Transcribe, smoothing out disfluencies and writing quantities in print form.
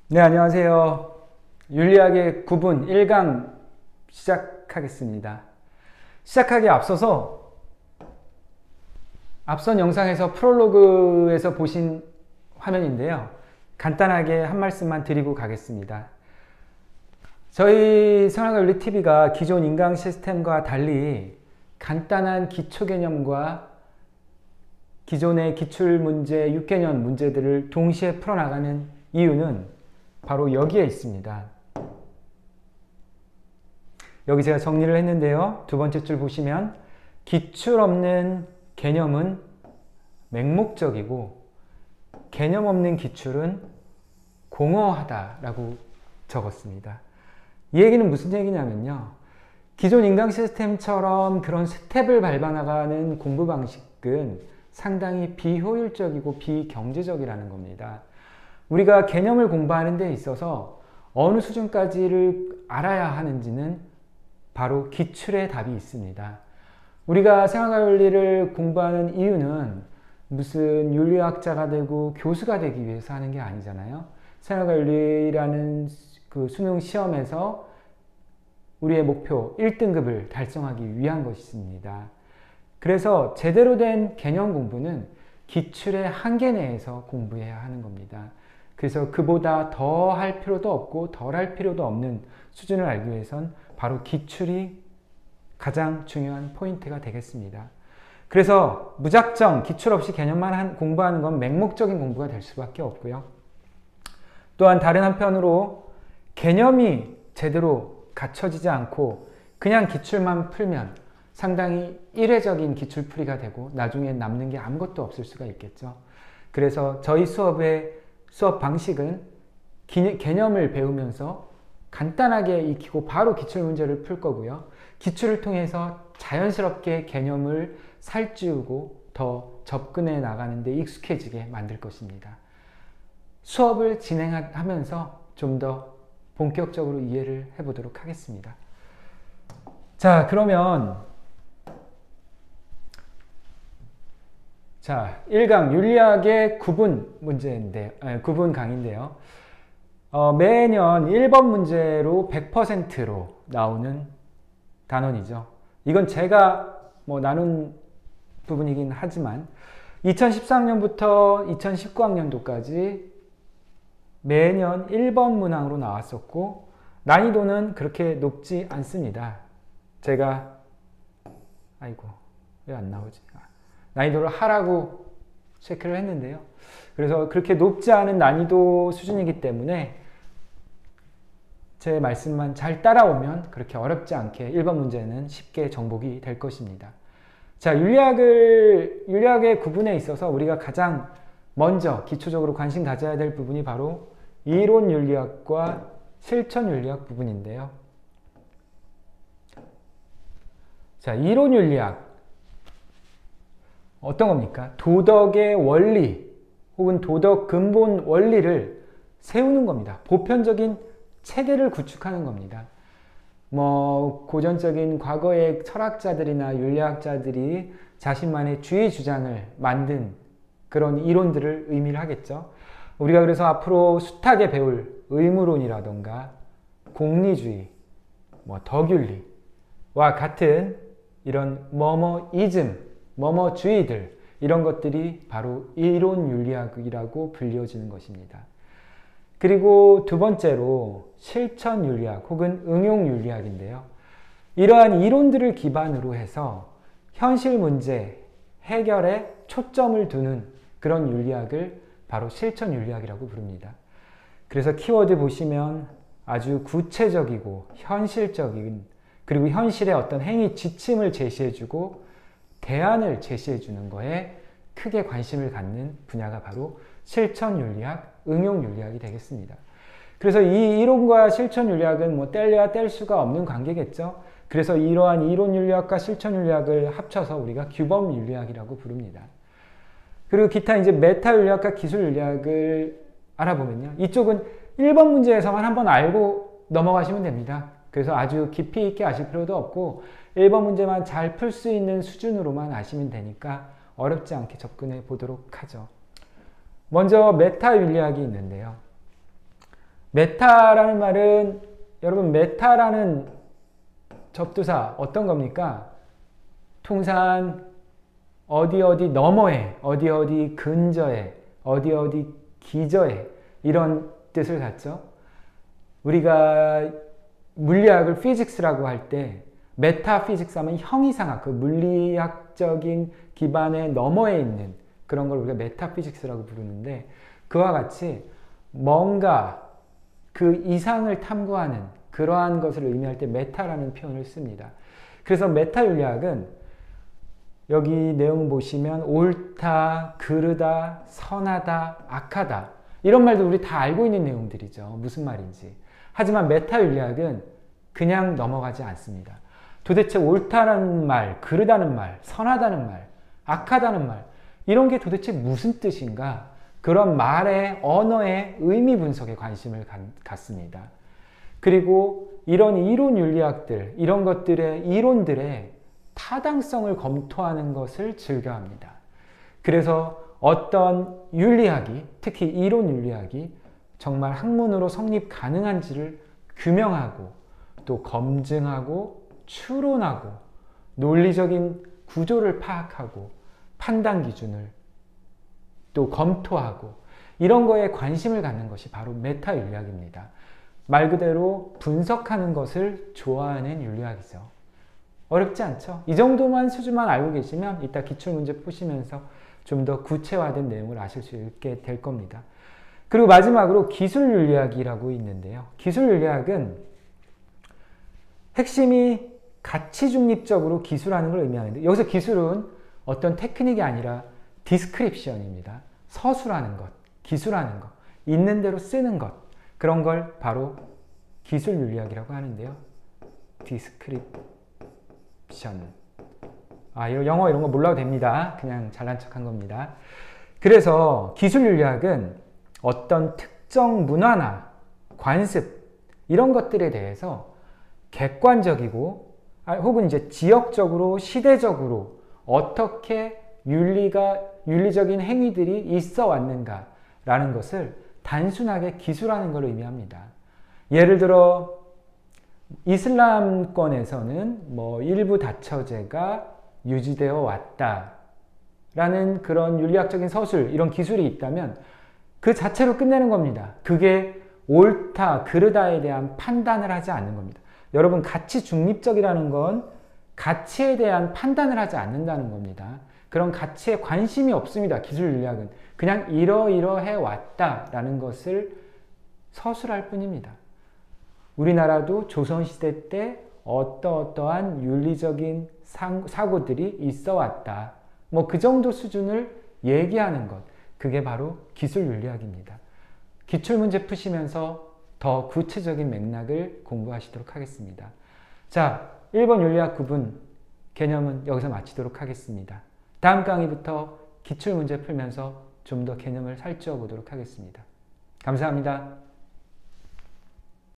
네, 안녕하세요. 윤리학의 구분 1강 시작하겠습니다. 시작하기에 앞서서 앞선 영상에서 프롤로그에서 보신 화면인데요. 간단하게 한 말씀만 드리고 가겠습니다. 저희 생활윤리TV가 기존 인강 시스템과 달리 간단한 기초 개념과 기존의 기출문제, 6개년 문제들을 동시에 풀어나가는 이유는 바로 여기에 있습니다. 여기 제가 정리를 했는데요. 두 번째 줄 보시면 기출 없는 개념은 맹목적이고 개념 없는 기출은 공허하다라고 적었습니다. 이 얘기는 무슨 얘기냐면요. 기존 인강 시스템처럼 그런 스텝을 밟아나가는 공부 방식은 상당히 비효율적이고 비경제적이라는 겁니다. 우리가 개념을 공부하는 데 있어서 어느 수준까지를 알아야 하는지는 바로 기출의 답이 있습니다. 우리가 생활과 윤리를 공부하는 이유는 무슨 윤리학자가 되고 교수가 되기 위해서 하는 게 아니잖아요. 생활과 윤리라는 그 수능 시험에서 우리의 목표 1등급을 달성하기 위한 것입니다. 그래서 제대로 된 개념 공부는 기출의 한계 내에서 공부해야 하는 겁니다. 그래서 그보다 더 할 필요도 없고 덜 할 필요도 없는 수준을 알기 위해선 바로 기출이 가장 중요한 포인트가 되겠습니다. 그래서 무작정 기출 없이 개념만 공부하는 건 맹목적인 공부가 될 수밖에 없고요. 또한 다른 한편으로 개념이 제대로 갖춰지지 않고 그냥 기출만 풀면 상당히 일회적인 기출풀이가 되고 나중에 남는 게 아무것도 없을 수가 있겠죠. 그래서 저희 수업 방식은 개념을 배우면서 간단하게 익히고 바로 기출문제를 풀 거고요. 기출을 통해서 자연스럽게 개념을 살찌우고 더 접근해 나가는데 익숙해지게 만들 것입니다. 수업을 진행하면서 좀 더 본격적으로 이해를 해보도록 하겠습니다. 자, 그러면 1강 윤리학의 구분 문제인데, 구분 강의인데요. 매년 1번 문제로 100%로 나오는 단원이죠. 이건 제가 나눈 부분이긴 하지만 2013년부터 2019학년도까지 매년 1번 문항으로 나왔었고 난이도는 그렇게 높지 않습니다. 제가 왜 안 나오지? 난이도를 하라고 체크를 했는데요. 그래서 그렇게 높지 않은 난이도 수준이기 때문에 제 말씀만 잘 따라오면 그렇게 어렵지 않게 1번 문제는 쉽게 정복이 될 것입니다. 자, 윤리학의 구분에 있어서 우리가 가장 먼저 기초적으로 관심 가져야 될 부분이 바로 이론 윤리학과 실천 윤리학 부분인데요. 자, 이론 윤리학. 어떤 겁니까? 도덕의 원리 혹은 도덕 근본 원리를 세우는 겁니다. 보편적인 체계를 구축하는 겁니다. 고전적인 과거의 철학자들이나 윤리학자들이 자신만의 주의 주장을 만든 그런 이론들을 의미를 하겠죠. 우리가 그래서 앞으로 숱하게 배울 의무론이라던가 공리주의, 덕윤리와 같은 이런 뭐뭐이즘, 뭐뭐주의들 이런 것들이 바로 이론 윤리학이라고 불려지는 것입니다. 그리고 두 번째로 실천 윤리학 혹은 응용 윤리학인데요. 이러한 이론들을 기반으로 해서 현실 문제 해결에 초점을 두는 그런 윤리학을 바로 실천 윤리학이라고 부릅니다. 그래서 키워드 보시면 아주 구체적이고 현실적인 그리고 현실의 어떤 행위 지침을 제시해주고 대안을 제시해주는 거에 크게 관심을 갖는 분야가 바로 실천 윤리학, 응용 윤리학이 되겠습니다. 그래서 이 이론과 실천 윤리학은 뗄래야 뗄 수가 없는 관계겠죠. 그래서 이러한 이론 윤리학과 실천 윤리학을 합쳐서 우리가 규범 윤리학이라고 부릅니다. 그리고 기타 이제 메타 윤리학과 기술 윤리학을 알아보면요. 이쪽은 1번 문제에서만 한번 알고 넘어가시면 됩니다. 그래서 아주 깊이 있게 아실 필요도 없고 1번 문제만 잘 풀 수 있는 수준으로만 아시면 되니까 어렵지 않게 접근해 보도록 하죠. 먼저 메타 윤리학이 있는데요. 메타라는 말은 여러분 메타라는 접두사 어떤 겁니까? 통상 어디 어디 너머에, 어디 어디 근저에, 어디 어디 기저에 이런 뜻을 갖죠. 우리가 물리학을 피직스라고 할 때 메타피직스 하면 형이상학, 그 물리학적인 기반의 너머에 있는 그런 걸 우리가 메타피직스라고 부르는데 그와 같이 뭔가 그 이상을 탐구하는 그러한 것을 의미할 때 메타라는 표현을 씁니다. 그래서 메타윤리학은 여기 내용 보시면 옳다, 그르다, 선하다, 악하다 이런 말도 우리 다 알고 있는 내용들이죠. 무슨 말인지. 하지만 메타윤리학은 그냥 넘어가지 않습니다. 도대체 옳다는 말, 그르다는 말, 선하다는 말, 악하다는 말 이런 게 도대체 무슨 뜻인가? 그런 말의 언어의 의미 분석에 관심을 갖습니다. 그리고 이런 이론 윤리학들, 이런 것들의 이론들의 타당성을 검토하는 것을 즐겨합니다. 그래서 어떤 윤리학이, 특히 이론 윤리학이 정말 학문으로 성립 가능한지를 규명하고 또 검증하고 추론하고 논리적인 구조를 파악하고 판단 기준을 또 검토하고 이런 거에 관심을 갖는 것이 바로 메타 윤리학입니다. 말 그대로 분석하는 것을 좋아하는 윤리학이죠. 어렵지 않죠? 이 정도만 수준만 알고 계시면 이따 기출문제 푸시면서 좀 더 구체화된 내용을 아실 수 있게 될 겁니다. 그리고 마지막으로 기술윤리학이라고 있는데요. 기술윤리학은 핵심이 가치 중립적으로 기술하는 걸 의미하는데 여기서 기술은 어떤 테크닉이 아니라 디스크립션입니다. 서술하는 것, 기술하는 것, 있는 대로 쓰는 것 그런 걸 바로 기술윤리학이라고 하는데요. 디스크립션. 영어 이런 거 몰라도 됩니다. 그냥 잘난 척한 겁니다. 그래서 기술윤리학은 어떤 특정 문화나 관습 이런 것들에 대해서 객관적이고 혹은 이제 지역적으로 시대적으로 어떻게 윤리적인 행위들이 있어 왔는가라는 것을 단순하게 기술하는 걸 의미합니다. 예를 들어 이슬람권에서는 뭐 일부 다처제가 유지되어 왔다라는 그런 윤리학적인 서술 이런 기술이 있다면 그 자체로 끝내는 겁니다. 그게 옳다, 그르다에 대한 판단을 하지 않는 겁니다. 여러분 가치 중립적이라는 건 가치에 대한 판단을 하지 않는다는 겁니다. 그런 가치에 관심이 없습니다. 기술윤리학은 그냥 이러이러해 왔다라는 것을 서술할 뿐입니다. 우리나라도 조선시대 때 어떠한 윤리적인 사고들이 있어 왔다. 뭐 그 정도 수준을 얘기하는 것. 그게 바로 기술윤리학입니다. 기출문제 푸시면서 더 구체적인 맥락을 공부하시도록 하겠습니다. 자, 1번 윤리학 구분 개념은 여기서 마치도록 하겠습니다. 다음 강의부터 기출문제 풀면서 좀 더 개념을 살펴보도록 하겠습니다. 감사합니다.